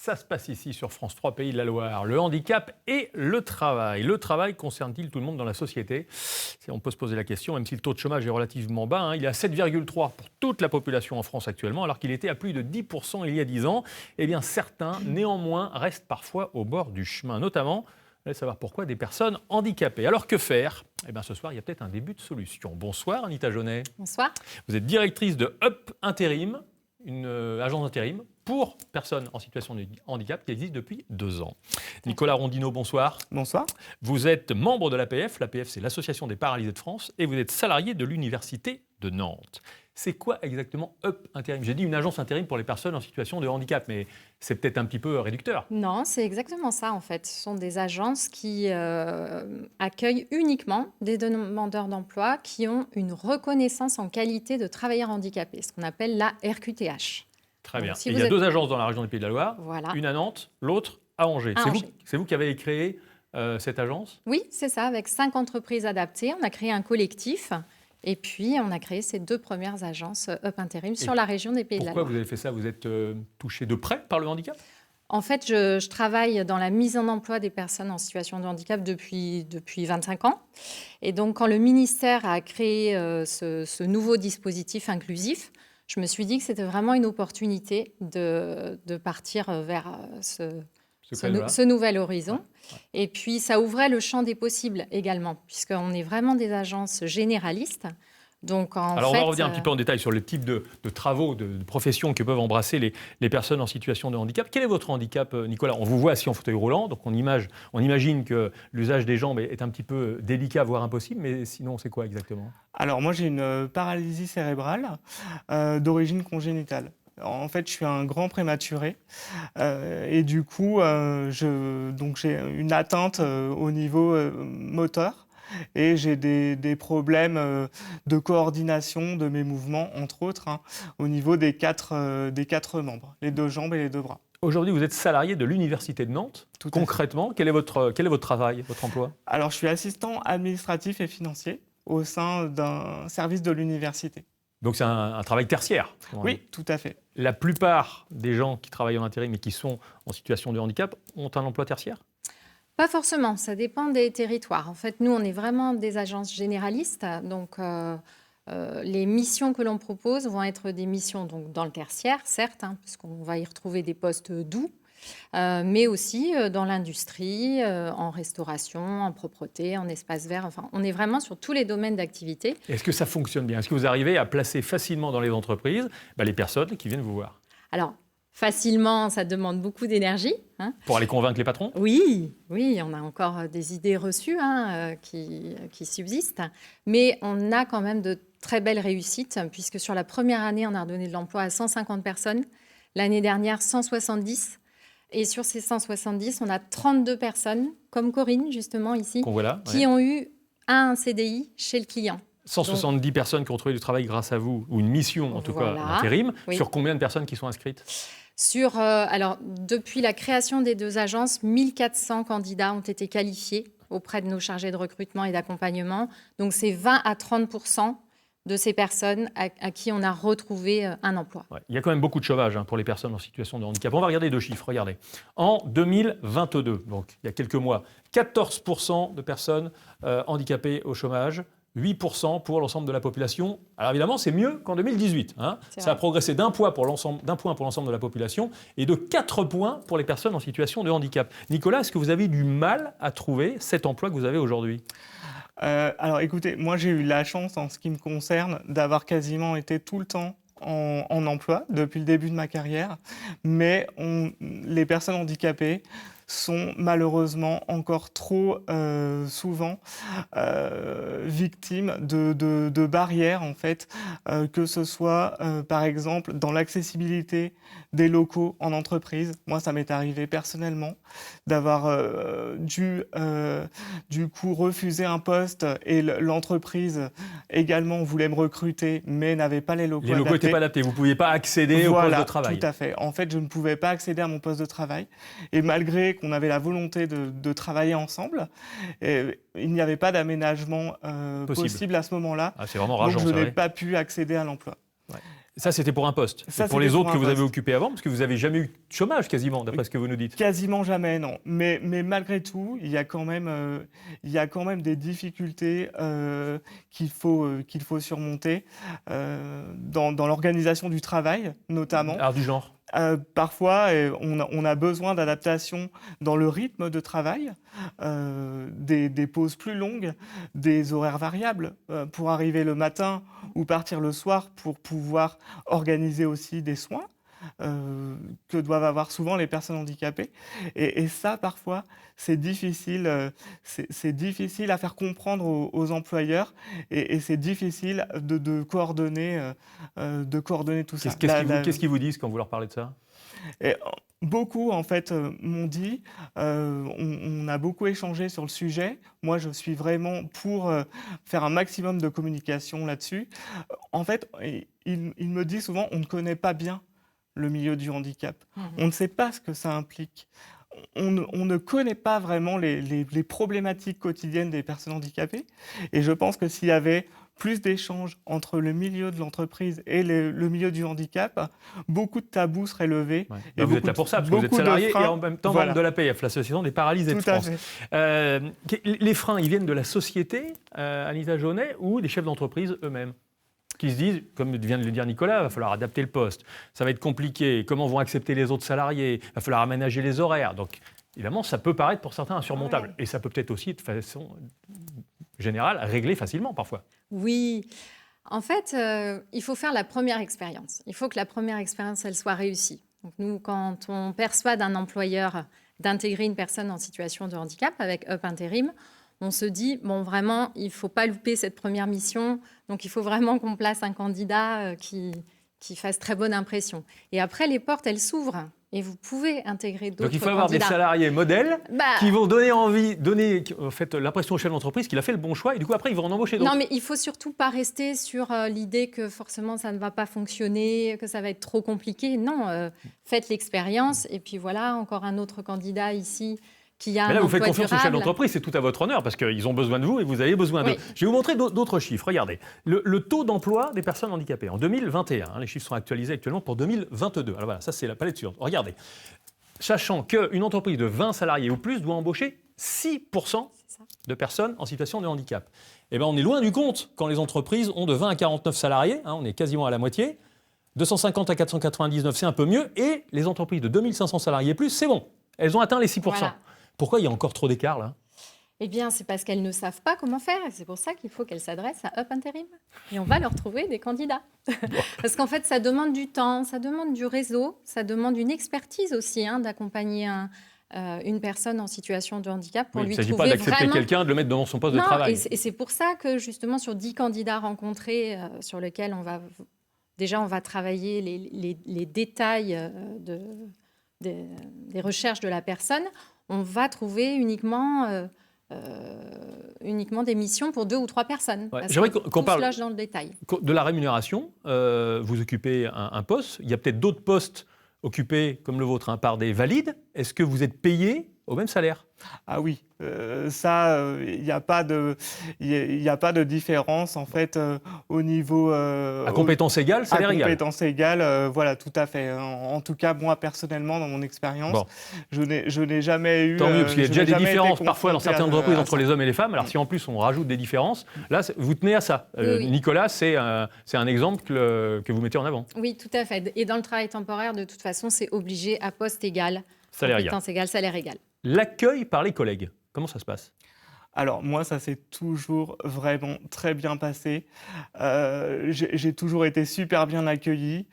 Ça se passe ici sur France 3 Pays de la Loire. Le handicap et le travail. Le travail concerne-t-il tout le monde dans la société ? On peut se poser la question, même si le taux de chômage est relativement bas. Il est à 7,3 pour toute la population en France actuellement, alors qu'il était à plus de 10% il y a 10 ans. Eh bien, certains, néanmoins, restent parfois au bord du chemin, notamment, allez savoir pourquoi, des personnes handicapées. Alors que faire ? Eh bien, ce soir, il y a peut-être un début de solution. Bonsoir Anita Jaunet. Bonsoir. Vous êtes directrice de Up Intérim, une agence d'intérim pour personnes en situation de handicap qui existe depuis 2 ans. Nicolas Rondineau, bonsoir. Bonsoir. Vous êtes membre de l'APF. L'APF, c'est l'Association des paralysés de France, et vous êtes salarié de l'Université de Nantes. C'est quoi exactement Up Intérim ? J'ai dit une agence intérim pour les personnes en situation de handicap, mais c'est peut-être un petit peu réducteur. Non, c'est exactement ça en fait. Ce sont des agences qui accueillent uniquement des demandeurs d'emploi qui ont une reconnaissance en qualité de travailleur handicapé, ce qu'on appelle la RQTH. Très bien. Donc, si il y a 2 agences dans la région du Pays de la Loire, voilà. Une à Nantes, l'autre à Angers. C'est vous qui avez créé cette agence ? Oui, c'est ça. Avec 5 entreprises adaptées, on a créé un collectif. Et puis, on a créé ces 2 premières agences Up Intérim sur la région des Pays de la Loire. Pourquoi vous avez fait ça ? Vous êtes touché de près par le handicap ? En fait, je travaille dans la mise en emploi des personnes en situation de handicap depuis 25 ans. Et donc, quand le ministère a créé ce nouveau dispositif inclusif, je me suis dit que c'était vraiment une opportunité de partir vers ce nouvel horizon. Ouais. Et puis, ça ouvrait le champ des possibles également, puisqu'on est vraiment des agences généralistes. Donc, Alors, on va revenir un petit peu en détail sur le type de travaux, de professions que peuvent embrasser les personnes en situation de handicap. Quel est votre handicap, Nicolas ? On vous voit assis en fauteuil roulant, donc on imagine que l'usage des jambes est un petit peu délicat, voire impossible, mais sinon, c'est quoi exactement ? Alors, moi, j'ai une paralysie cérébrale d'origine congénitale. En fait, je suis un grand prématuré et du coup, j'ai une atteinte au niveau moteur. Et j'ai des problèmes de coordination de mes mouvements, entre autres, au niveau des quatre membres, les 2 jambes et les 2 bras. Aujourd'hui, vous êtes salarié de l'Université de Nantes. Concrètement, quel est votre travail, votre emploi ? Alors, je suis assistant administratif et financier au sein d'un service de l'université. Donc, c'est un travail tertiaire ? Oui, tout à fait. La plupart des gens qui travaillent en intérim et qui sont en situation de handicap ont un emploi tertiaire ? Pas forcément, ça dépend des territoires. En fait, nous, on est vraiment des agences généralistes. Donc, les missions que l'on propose vont être des missions donc, dans le tertiaire, certes, puisqu'on va y retrouver des postes doux, mais aussi dans l'industrie, en restauration, en propreté, en espace vert. Enfin, on est vraiment sur tous les domaines d'activité. Est-ce que ça fonctionne bien ? Est-ce que vous arrivez à placer facilement dans les entreprises les personnes qui viennent vous voir ? Alors, facilement, ça demande beaucoup d'énergie. Pour aller convaincre les patrons ? Oui, on a encore des idées reçues qui subsistent, mais on a quand même de très belles réussites, puisque sur la première année, on a redonné de l'emploi à 150 personnes, l'année dernière 170, et sur ces 170, on a 32 personnes, comme Corinne justement ici, qui ont eu un CDI chez le client. 170 personnes qui ont trouvé du travail grâce à vous, ou une mission en tout cas en intérim. Oui. Sur combien de personnes qui sont inscrites ? Depuis la création des 2 agences, 1400 candidats ont été qualifiés auprès de nos chargés de recrutement et d'accompagnement. Donc, c'est 20 à 30% de ces personnes à qui on a retrouvé un emploi. Ouais, il y a quand même beaucoup de chômage pour les personnes en situation de handicap. On va regarder 2 chiffres. Regardez. En 2022, donc il y a quelques mois, 14% de personnes handicapées au chômage. 8% pour l'ensemble de la population. Alors évidemment, c'est mieux qu'en 2018. Ça a progressé d'1 point pour l'ensemble de la population et de 4 points pour les personnes en situation de handicap. Nicolas, est-ce que vous avez du mal à trouver cet emploi que vous avez aujourd'hui ? Alors écoutez, moi j'ai eu la chance en ce qui me concerne d'avoir quasiment été tout le temps en emploi depuis le début de ma carrière, mais les personnes handicapées sont malheureusement encore trop souvent victimes de barrières, en fait, que ce soit, par exemple, dans l'accessibilité des locaux en entreprise. Moi, ça m'est arrivé personnellement d'avoir dû, du coup, refuser un poste et l'entreprise également voulait me recruter, mais n'avait pas les locaux adaptés. Les locaux n'étaient pas adaptés, vous ne pouviez pas accéder au poste de travail. Voilà, tout à fait. En fait, je ne pouvais pas accéder à mon poste de travail. Et malgré qu'on avait la volonté de travailler ensemble, il n'y avait pas d'aménagement possible à ce moment-là. Ah, c'est vraiment rageant, donc je n'ai pas pu accéder à l'emploi. Ouais. Ça, c'était pour un poste. Ça, pour les c'était autres pour que un vous avez poste. occupés avant, parce que vous n'avez jamais eu de chômage quasiment, d'après ce que vous nous dites. Quasiment jamais, non. Mais malgré tout, il y a quand même des difficultés qu'il faut surmonter dans l'organisation du travail, notamment. Alors, du genre? Parfois, on a besoin d'adaptation dans le rythme de travail, des pauses plus longues, des horaires variables pour arriver le matin ou partir le soir pour pouvoir organiser aussi des soins que doivent avoir souvent les personnes handicapées. Et ça, parfois, c'est difficile à faire comprendre aux employeurs et c'est difficile de coordonner tout ça. Qu'est-ce qu'ils vous disent quand vous leur parlez de ça? Et beaucoup, en fait, m'ont dit, on a beaucoup échangé sur le sujet. Moi, je suis vraiment pour faire un maximum de communication là-dessus. En fait, ils me disent souvent, on ne connaît pas bien le milieu du handicap. On ne sait pas ce que ça implique. On ne connaît pas vraiment les problématiques quotidiennes des personnes handicapées. Et je pense que s'il y avait plus d'échanges entre le milieu de l'entreprise et le milieu du handicap, beaucoup de tabous seraient levés. Ouais. Et vous êtes là pour ça, parce que vous êtes salarié et en même temps membre de l'APF, l'Association des paralysés de France. Les freins, ils viennent de la société, Anita Jaunet, ou des chefs d'entreprise eux-mêmes qui se disent, comme vient de le dire Nicolas, il va falloir adapter le poste, ça va être compliqué, comment vont accepter les autres salariés, il va falloir aménager les horaires. Donc, évidemment, ça peut paraître pour certains insurmontable. Et ça peut peut-être aussi, de façon générale, régler facilement parfois. Oui. En fait, il faut faire la première expérience. Il faut que la première expérience, elle soit réussie. Donc nous, quand on perçoit d'un employeur d'intégrer une personne en situation de handicap avec Up Intérim, on se dit, bon, vraiment, il ne faut pas louper cette première mission. Donc, il faut vraiment qu'on place un candidat qui fasse très bonne impression. Et après, les portes, elles s'ouvrent. Et vous pouvez intégrer d'autres candidats. Donc, il faut avoir des salariés modèles qui vont donner en fait, l'impression au chef d'entreprise qu'il a fait le bon choix. Et du coup, après, ils vont en embaucher d'autres. Non, mais il ne faut surtout pas rester sur l'idée que forcément, ça ne va pas fonctionner, que ça va être trop compliqué. Non, faites l'expérience. Et puis voilà, encore un autre candidat ici qui a un emploi durable. Mais là, vous faites confiance aux chefs d'entreprise, c'est tout à votre honneur, parce qu'ils ont besoin de vous et vous avez besoin d'eux. Je vais vous montrer d'autres chiffres. Regardez, le taux d'emploi des personnes handicapées en 2021, les chiffres sont actualisés actuellement pour 2022. Alors voilà, ça c'est la palette suivante. Regardez, sachant qu'une entreprise de 20 salariés ou plus doit embaucher 6% de personnes en situation de handicap. Eh bien, on est loin du compte quand les entreprises ont de 20 à 49 salariés, on est quasiment à la moitié. 250 à 499, c'est un peu mieux. Et les entreprises de 2500 salariés et plus, c'est bon. Elles ont atteint les 6%. Voilà. Pourquoi il y a encore trop d'écart, là ? Eh bien, c'est parce qu'elles ne savent pas comment faire. Et c'est pour ça qu'il faut qu'elles s'adressent à Up Intérim. Et on va leur trouver des candidats. Parce qu'en fait, ça demande du temps, ça demande du réseau, ça demande une expertise aussi d'accompagner une personne en situation de handicap pour lui trouver vraiment... Il ne s'agit pas d'accepter quelqu'un, de le mettre dans son poste de travail. Et c'est pour ça que, justement, sur 10 candidats rencontrés, sur lesquels on va travailler les détails des recherches de la personne, on va trouver uniquement des missions pour 2 ou 3 personnes. Ouais, j'aimerais qu'on parle loge dans le détail. De la rémunération. Vous occupez un poste. Il y a peut-être d'autres postes occupés comme le vôtre par des valides. Est-ce que vous êtes payé au même salaire ? Ah oui, il n'y a pas de différence en fait au niveau... à compétence égale, salaire égal. À compétence égale, voilà, tout à fait. En tout cas, moi personnellement, dans mon expérience, je n'ai jamais eu... Tant mieux, parce qu'il y a déjà des différences parfois dans certaines entreprises entre les hommes et les femmes. Alors si en plus on rajoute des différences, là vous tenez à ça. Oui. Nicolas, c'est un exemple que vous mettez en avant. Oui, tout à fait. Et dans le travail temporaire, de toute façon, c'est obligé à poste égal, compétence égale, salaire égal. L'accueil par les collègues, comment ça se passe ? Alors moi, ça s'est toujours vraiment très bien passé. J'ai toujours été super bien accueilli.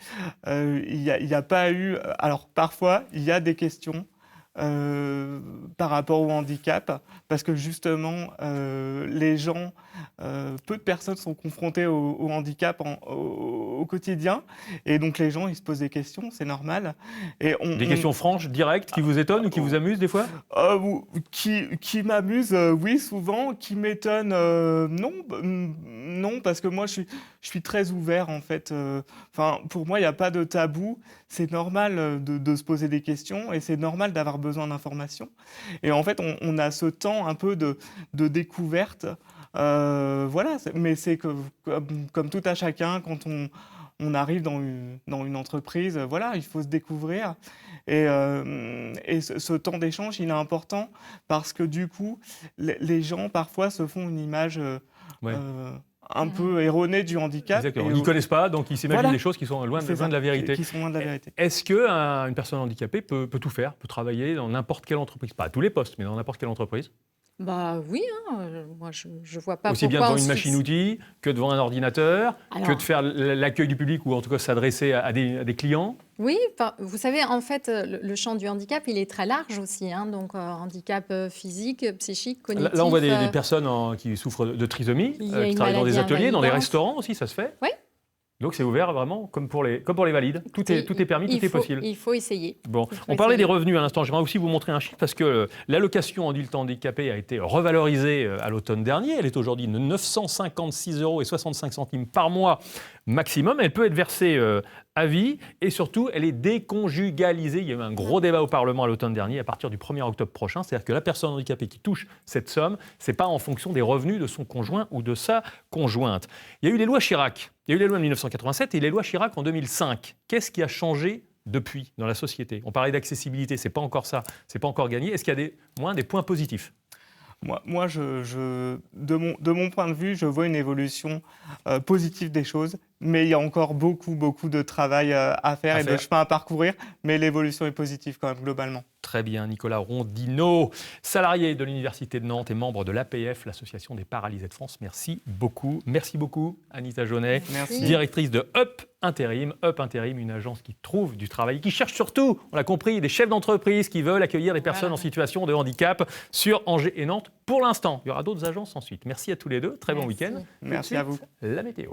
Il y a pas eu... Alors parfois, il y a des questions par rapport au handicap, parce que justement, les gens, peu de personnes sont confrontées au handicap au quotidien, et donc les gens, ils se posent des questions, c'est normal. Et des questions franches, directes, qui vous étonnent ou qui vous amusent des fois ? Qui m'amusent, oui, souvent. Qui m'étonnent, non, parce que moi, je suis très ouvert, en fait. Pour moi, il n'y a pas de tabou. C'est normal de se poser des questions, et c'est normal d'avoir besoin d'informations. Et en fait, on a ce temps un peu de découverte. Voilà, mais c'est que, comme tout à chacun, quand on arrive dans une entreprise, voilà, il faut se découvrir. Et ce temps d'échange, il est important parce que du coup, les gens parfois se font une image un peu erronée du handicap. Exactement. Ils ne connaissent pas, donc ils s'imaginent des choses qui sont loin de la vérité. Qui sont loin de la vérité. Est-ce qu'une personne handicapée peut tout faire, peut travailler dans n'importe quelle entreprise? Pas à tous les postes, mais dans n'importe quelle entreprise? Bah oui, moi je vois pas aussi pourquoi bien devant une machine-outil que devant un ordinateur, que de faire l'accueil du public ou en tout cas s'adresser à des clients. Oui, vous savez, en fait, le champ du handicap, il est très large aussi. Donc, handicap physique, psychique, cognitif. Là, on voit des personnes qui souffrent de trisomie, qui travaillent dans des ateliers, dans des restaurants aussi, ça se fait. Oui. Donc c'est ouvert vraiment comme pour les valides. Tout est permis, tout est possible. Il faut essayer. Bon, on parlait des revenus à l'instant. J'aimerais aussi vous montrer un chiffre parce que l'allocation adulte handicapé a été revalorisée à l'automne dernier. Elle est aujourd'hui de 956,65 € par mois maximum. Elle peut être versée à vie et surtout, elle est déconjugalisée. Il y a eu un gros débat au Parlement à l'automne dernier à partir du 1er octobre prochain. C'est-à-dire que la personne handicapée qui touche cette somme, ce n'est pas en fonction des revenus de son conjoint ou de sa conjointe. Il y a eu les lois Chirac. Il y a eu les lois de 1987 et les lois Chirac en 2005. Qu'est-ce qui a changé depuis dans la société? On parlait d'accessibilité, c'est pas encore ça, c'est pas encore gagné. Est-ce qu'il y a des points positifs? Moi de mon point de vue, je vois une évolution positive des choses, mais il y a encore beaucoup de travail à faire et de chemin à parcourir, mais l'évolution est positive quand même globalement. Très bien, Nicolas Rondineau, salarié de l'Université de Nantes et membre de l'APF, l'Association des paralysés de France. Merci beaucoup. Merci beaucoup, Anita Jaunet, directrice de Up Intérim. Up Intérim, une agence qui trouve du travail, qui cherche surtout, on l'a compris, des chefs d'entreprise qui veulent accueillir des personnes en situation de handicap sur Angers et Nantes. Pour l'instant, il y aura d'autres agences ensuite. Merci à tous les deux. Très bon week-end. Merci à vous. La météo.